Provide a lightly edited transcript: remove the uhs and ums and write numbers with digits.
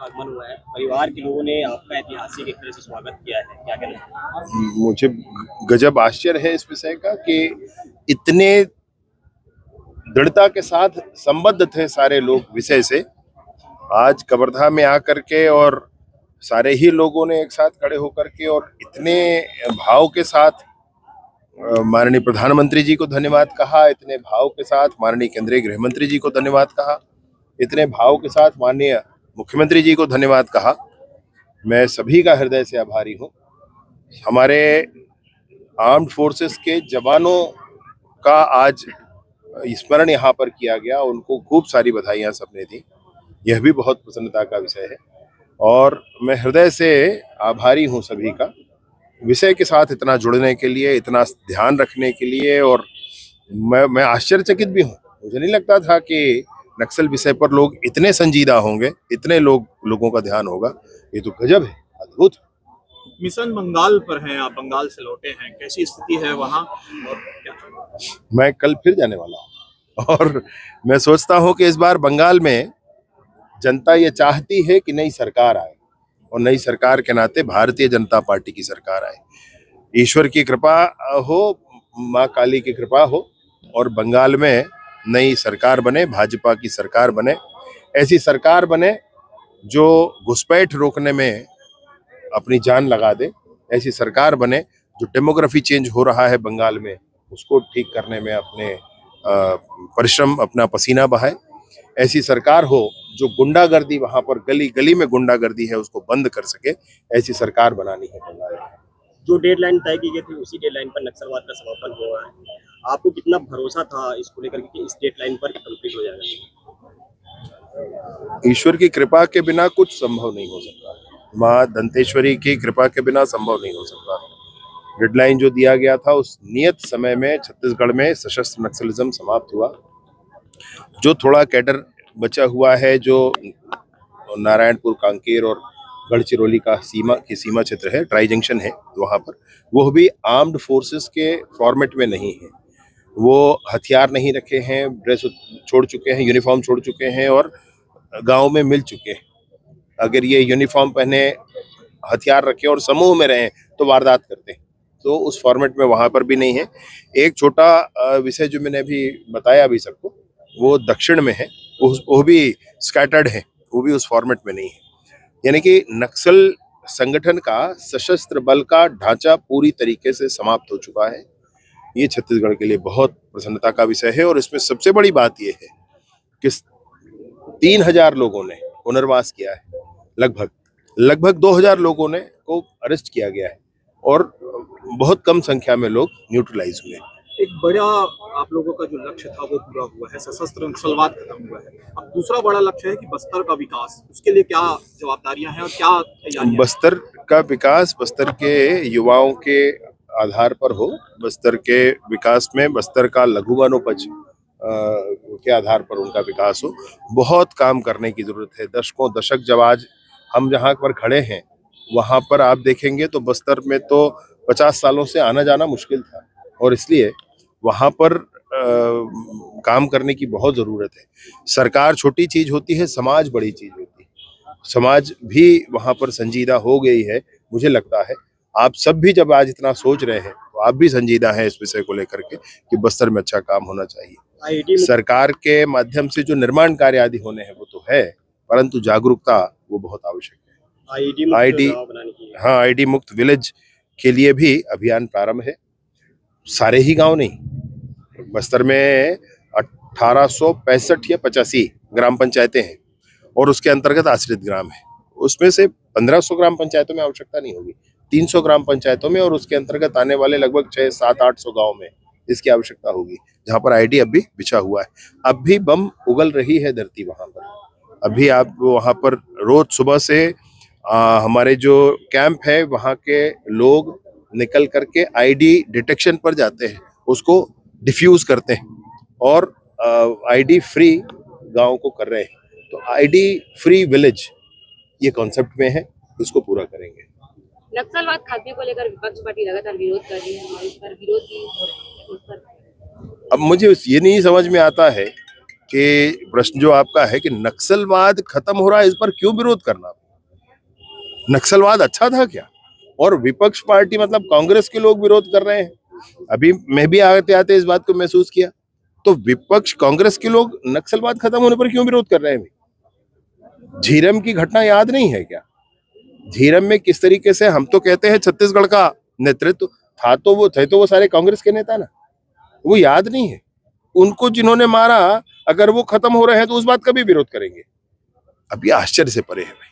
आगमन हुआ है, परिवार के लोगों ने आपका ऐतिहासिक एक तरह से स्वागत किया है, क्या कहना है? मुझे गजब आश्चर्य है इस विषय का कि इतने दृढ़ता के साथ संबद्ध थे सारे लोग विषय से। आज कवर्धा में आकर के और सारे ही लोगों ने एक साथ खड़े होकर के और इतने भाव के साथ माननीय प्रधानमंत्री जी को धन्यवाद कहा, इतने भाव के साथ माननीय केंद्रीय गृह मंत्री जी को धन्यवाद कहा, इतने भाव के साथ माननीय मुख्यमंत्री जी को धन्यवाद कहा। मैं सभी का हृदय से आभारी हूँ। हमारे आर्म्ड फोर्सेस के जवानों का आज स्मरण यहाँ पर किया गया, उनको खूब सारी बधाइयाँ सबने दी। यह भी बहुत प्रसन्नता का विषय है और मैं हृदय से आभारी हूँ सभी का, विषय के साथ इतना जुड़ने के लिए, इतना ध्यान रखने के लिए। और मैं आश्चर्यचकित भी हूँ। मुझे नहीं लगता था कि नक्सल विषय पर लोग इतने संजीदा होंगे, इतने लोगों का ध्यान होगा। ये तो गजब है, अद्भुत। मिशन बंगाल पर हैं आप, बंगाल से लौटे हैं, कैसी स्थिति है वहाँ और क्या? मैं कल फिर जाने वाला हूँ और मैं सोचता हूँ कि इस बार बंगाल में जनता ये चाहती है कि नई सरकार आए और नई सरकार के नाते भारतीय जनता पार्टी की सरकार आए। ईश्वर की कृपा हो, माँ काली की कृपा हो और बंगाल में नई सरकार बने, भाजपा की सरकार बने। ऐसी सरकार बने जो घुसपैठ रोकने में अपनी जान लगा दे। ऐसी सरकार बने जो डेमोग्राफी चेंज हो रहा है बंगाल में, उसको ठीक करने में अपने परिश्रम, अपना पसीना बहाए। ऐसी सरकार हो जो गुंडागर्दी, वहां पर गली गली में गुंडागर्दी है, उसको बंद कर सके। ऐसी सरकार बनानी है बंगाल में। जो डेडलाइन तय की गई थी उसी डेडलाइन पर नक्सलवाद का समापन हुआ है। आपको कितना भरोसा था इसको लेकर कि इस डेडलाइन पर कंप्लीट हो जाएगा? ईश्वर की कृपा के बिना कुछ संभव नहीं हो सकता, माँ दंतेश्वरी की कृपा के बिना संभव नहीं हो सकता। डेडलाइन जो दिया गया था उस नियत समय में छत्तीसगढ़ में सशस्त्र नक्सलिज्म समाप्त हुआ। जो थोड़ा कैडर बचा हुआ है, जो नारायणपुर, कांकेर और गढ़चिरौली का सीमा क्षेत्र है, ट्राई जंक्शन है वहां पर, वो भी आर्म्ड फोर्सेस के फॉर्मेट में नहीं है। वो हथियार नहीं रखे हैं, ड्रेस छोड़ चुके हैं, यूनिफॉर्म छोड़ चुके हैं और गांव में मिल चुके हैं। अगर ये यूनिफॉर्म पहने, हथियार रखे और समूह में रहें तो वारदात करते हैं, तो उस फॉर्मेट में वहां पर भी नहीं है। एक छोटा विषय जो मैंने अभी बताया अभी सबको, वो दक्षिण में है, वो भी स्कैटर्ड है, वो भी उस फॉर्मेट में नहीं है। यानी कि नक्सल संगठन का, सशस्त्र बल का ढांचा पूरी तरीके से समाप्त हो चुका है। ये छत्तीसगढ़ के लिए बहुत प्रसन्नता का विषय है और इसमें सबसे बड़ी बात यह है कि 3000 लोगों ने पुनर्वास किया है, लगभग 2000 लोगों ने को अरेस्ट किया गया है और बहुत कम संख्या में लोग न्यूट्रलाइज हुए। एक बड़ा आप लोगों का जो लक्ष्य था वो पूरा हुआ है, सशस्त्र नक्सलवाद खत्म हुआ है। अब दूसरा बड़ा लक्ष्य है कि बस्तर का विकास, उसके लिए क्या जवाबदारियां हैं और क्या तैयारियां? बस्तर का विकास बस्तर के युवाओं के आधार पर हो, बस्तर के विकास में बस्तर का लघु वनोपज के आधार पर उनका विकास हो। बहुत काम करने की जरूरत है। दशकों दशक जब आज हम जहाँ पर खड़े हैं वहां पर आप देखेंगे तो बस्तर में तो 50 सालों से आना जाना मुश्किल था और इसलिए वहां पर काम करने की बहुत जरूरत है। सरकार छोटी चीज होती है, समाज बड़ी चीज होती है। समाज भी वहां पर संजीदा हो गई है, मुझे लगता है। आप सब भी जब आज इतना सोच रहे हैं तो आप भी संजीदा हैं इस विषय को लेकर के कि बस्तर में अच्छा काम होना चाहिए। सरकार के माध्यम से जो निर्माण कार्य आदि होने हैं वो तो है, परंतु जागरूकता वो बहुत आवश्यक है। आईडी मुक्त विलेज के लिए भी अभियान प्रारंभ है। सारे ही गांव नहीं, बस्तर में 1865 या 85 ग्राम पंचायतें हैं और उसके अंतर्गत आश्रित ग्राम है। उसमें से 1500 ग्राम पंचायतों में आवश्यकता नहीं होगी, 300 ग्राम पंचायतों में और उसके अंतर्गत आने वाले लगभग 6, 7, 800 गाँव में इसकी आवश्यकता होगी, जहाँ पर आईडी अब भी बिछा हुआ है। अब भी बम उगल रही है धरती वहां पर। अभी आप वहां पर रोज सुबह से हमारे जो कैंप है वहां के लोग निकल करके आईडी डिटेक्शन पर जाते हैं, उसको डिफ्यूज करते हैं और आईडी फ्री गांव को कर रहे हैं। तो आईडी फ्री विलेज ये कॉन्सेप्ट में है, इसको पूरा करेंगे। नक्सलवाद खात्मे को लेकर विपक्ष पार्टी लगातार विरोध कर रही है, इस पर विरोध भी हो रहा है। अब मुझे ये नहीं समझ में आता है कि प्रश्न जो आपका है कि नक्सलवाद खत्म हो रहा है, इस पर क्यों विरोध करना। नक्सलवाद अच्छा था क्या? और विपक्ष पार्टी मतलब कांग्रेस के लोग विरोध कर रहे हैं। अभी मैं भी आते आते इस बात को महसूस किया। तो विपक्ष कांग्रेस के लोग नक्सलवाद खत्म होने पर क्यों विरोध कर रहे हैं? झीरम की घटना याद नहीं है क्या? झीरम में किस तरीके से हम तो कहते हैं छत्तीसगढ़ का नेतृत्व था, तो वो थे तो वो सारे कांग्रेस के नेता ना, वो याद नहीं है उनको जिन्होंने मारा। अगर वो खत्म हो रहे हैं तो उस बात का भी विरोध करेंगे। अभी आश्चर्य से परे है।